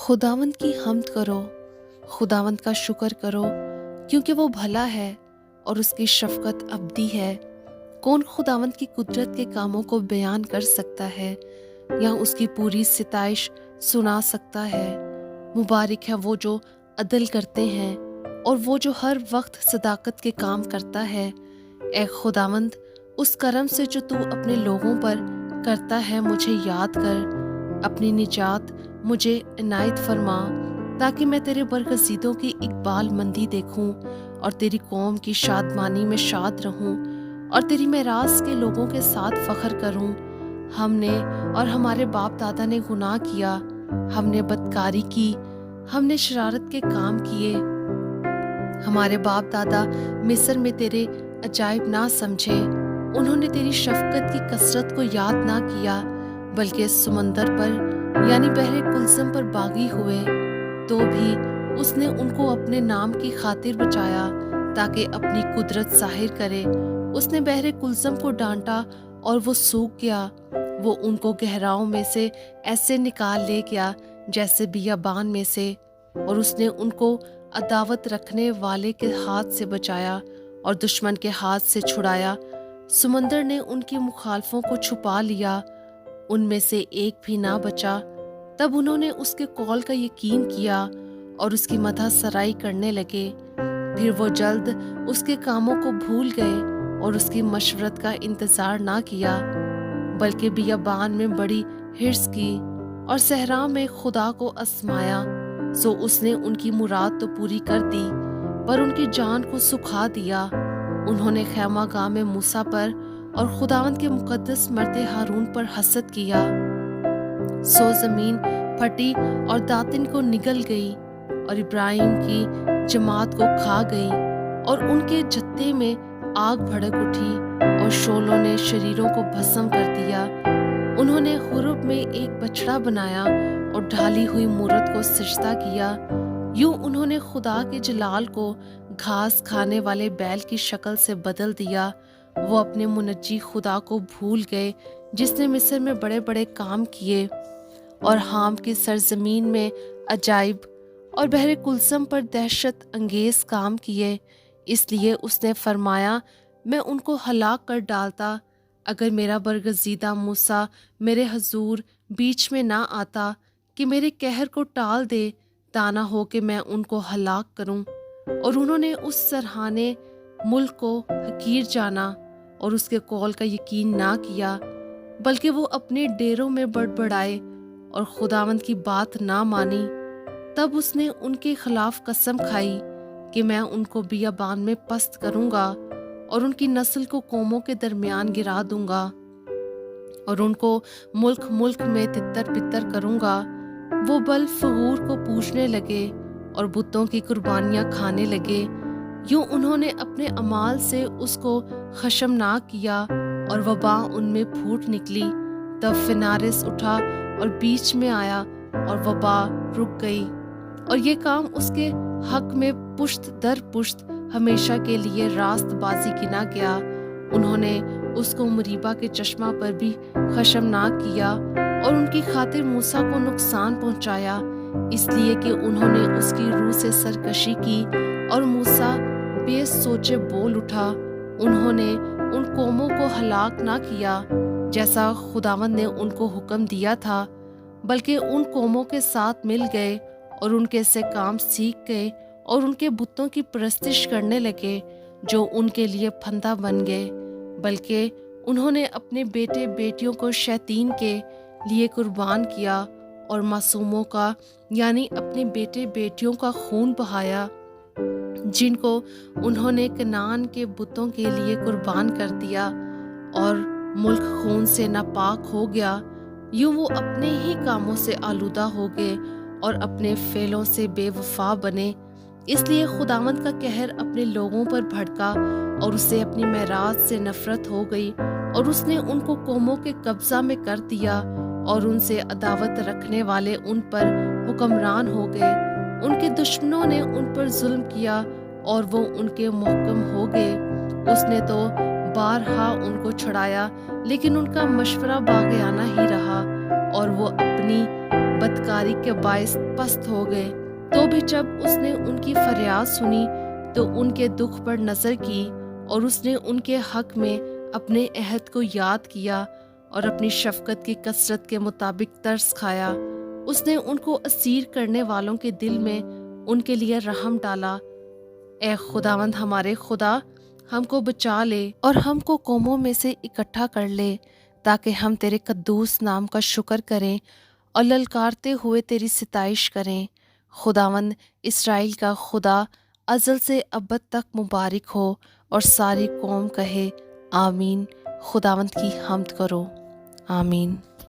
खुदावंद की हम्द करो, खुदावंद का शुक्र करो, क्योंकि वो भला है और उसकी शफ़क़त अबदी है। कौन खुदावंद की कुदरत के कामों को बयान कर सकता है या उसकी पूरी सिताइश सुना सकता है। मुबारक है वो जो अदल करते हैं और वो जो हर वक्त सदाकत के काम करता है। ए खुदावंद, उस करम से जो तू अपने लोगों पर करता है मुझे याद कर। अपनी निजात मुझे इनायत फरमा, ताकि मैं तेरे बरगज़ीदों की इकबाल मंदी देखूं और तेरी कौम की शादमानी में शाद रहूं और तेरी मेरास के लोगों के साथ फ़ख्र करूं। हमने और हमारे बाप दादा ने गुनाह किया, हमने बदकारी की, हमने शरारत के काम किए। हमारे बाप दादा मिस्र में तेरे अजायब ना समझे, उन्होंने तेरी शफ़क़त की कसरत को याद ना किया, बल्कि समंदर पर यानी बहरे कुलसम पर बागी हुए। तो भी उसने उनको अपने नाम की खातिर बचाया, ताकि अपनी कुदरत ज़ाहिर करे। उसने बहरे कुलसम को डांटा और वो सूख गया। वो उनको गहराओं में से ऐसे निकाल ले गया जैसे बियाबान में से, और उसने उनको अदावत रखने वाले के हाथ से बचाया और दुश्मन के हाथ से छुड़ाया। समंदर ने उनकी मुखालफों को छुपा लिया, उनमें से एक भी ना बचा। तब उन्होंने उसके कौल का यकीन किया और उसकी मदह सराई करने लगे। फिर वो जल्द उसके कामों को भूल गए और उसकी मशवरत का इंतज़ार ना किया, बल्कि बियाबान में बड़ी हिर्स की और सहरा में खुदा को आजमाया। सो उसने उनकी मुराद तो पूरी कर दी, पर उनकी जान को सुखा दिया। उन्होंने खैमा गाह में मूसा पर और खुदावंद के मुकद्दस मर्द हारून पर हसद किया। सो ज़मीन फटी और दातिन को निगल गई और इब्राहिम की जमात को खा गई, और उनके जत्थे में आग भड़क उठी और शोलों ने शरीरों को भस्म कर दिया। उन्होंने हुरुब में एक बछड़ा बनाया और ढाली हुई मूरत को सिजदा किया। यूं उन्होंने खुदा के जलाल को घास खाने वाले बैल की शक्ल से बदल दिया। वो अपने मुनज्जी खुदा को भूल गए, जिसने मिस्र में बड़े बड़े काम किए और हाम की सरजमीन में अजाइब और बहरे कुलसम पर दहशत अंगेज काम किए। इसलिए उसने फरमाया, मैं उनको हलाक कर डालता, अगर मेरा बरगज़ीदा मूसा मेरे हजूर बीच में ना आता कि मेरे कहर को टाल दे, ताना हो कि मैं उनको हलाक करूं। और उन्होंने उस सरहाने मुल्क को हकीर जाना और उसके कौल का यकीन ना किया, बल्कि वो अपने डेरों में बड़बड़ाए और खुदावंद की बात ना मानी। तब उसने उनके खिलाफ कसम खाई कि मैं उनको बियाबान में पस्त करूंगा और उनकी नस्ल को कौमों के दरमियान गिरा दूंगा और उनको मुल्क मुल्क में तितर बितर करूंगा। वो बल फगूर को पूजने लगे और बुतों की कुर्बानियां खाने लगे। यूं उन्होंने अपने अमाल से उसको खशमनाक किया और वबा उनमें फूट निकली। तब फिनारिस उठा और बीच में आया और वबा रुक गई, और ये काम उसके हक में पुश्त दर पुश्त हमेशा के लिए रास्तबाजी गिना गया। उन्होंने उसको मुरीबा के चश्मा पर भी खशमनाक किया और उनकी खातिर मूसा को नुकसान पहुंचाया, इसलिए कि उन्होंने उसकी रूह से सरकशी की और मूसा बेसोचे बोल उठा। उन्होंने उन कौमों को हलाक ना किया जैसा खुदावंद ने उनको हुक्म दिया था, बल्कि उन कौमों के साथ मिल गए और उनके से काम सीख गए और उनके बुतों की परस्तिश करने लगे, जो उनके लिए फंदा बन गए। बल्कि उन्होंने अपने बेटे बेटियों को शैतीन के लिए कुर्बान किया और मासूमों का यानी अपने बेटे बेटियों का खून बहाया, जिनको उन्होंने कनान के बुतों के लिए कुर्बान कर दिया, और मुल्क खून से नापाक हो गया। यूं वो अपने ही कामों से आलूदा हो गए और अपने फेलों से बेवफा बने। इसलिए खुदावंद का कहर अपने लोगों पर भड़का और उसे अपनी मेराज से नफरत हो गई, और उसने उनको कौमों के कब्जा में कर दिया और उनसे अदावत रखने वाले उन पर हुक्मरान हो गए। उनके दुश्मनों ने उन पर जुल्म किया और वो उनके मुहक्कम हो गए। उसने तो बारहा उनको छुड़ाया, लेकिन उनका मशवरा बाग़याना ही रहा और वो अपनी بدکاری کے باعث پست ہو گئے۔ تو بھی جب اس نے ان کی فریاد سنی تو ان کے دکھ پر نظر کی، اور اس نے ان کے حق میں اپنے عہد کو یاد کیا اور اپنی شفقت کی کثرت کے مطابق ترس کھایا۔ اس نے ان کو اسیر کرنے والوں کے دل میں ان کے لیے رحم ڈالا۔ اے خداوند ہمارے خدا، ہم کو بچا لے اور ہم کو قوموں میں سے اکٹھا کر لے، تاکہ ہم تیرے قدوس نام کا شکر کریں اور للکارتے ہوئے تیری ستائش کریں۔ خداوند اسرائیل کا خدا ازل سے ابد تک مبارک ہو، اور ساری قوم کہے آمین۔ خداوند کی حمد کرو، آمین۔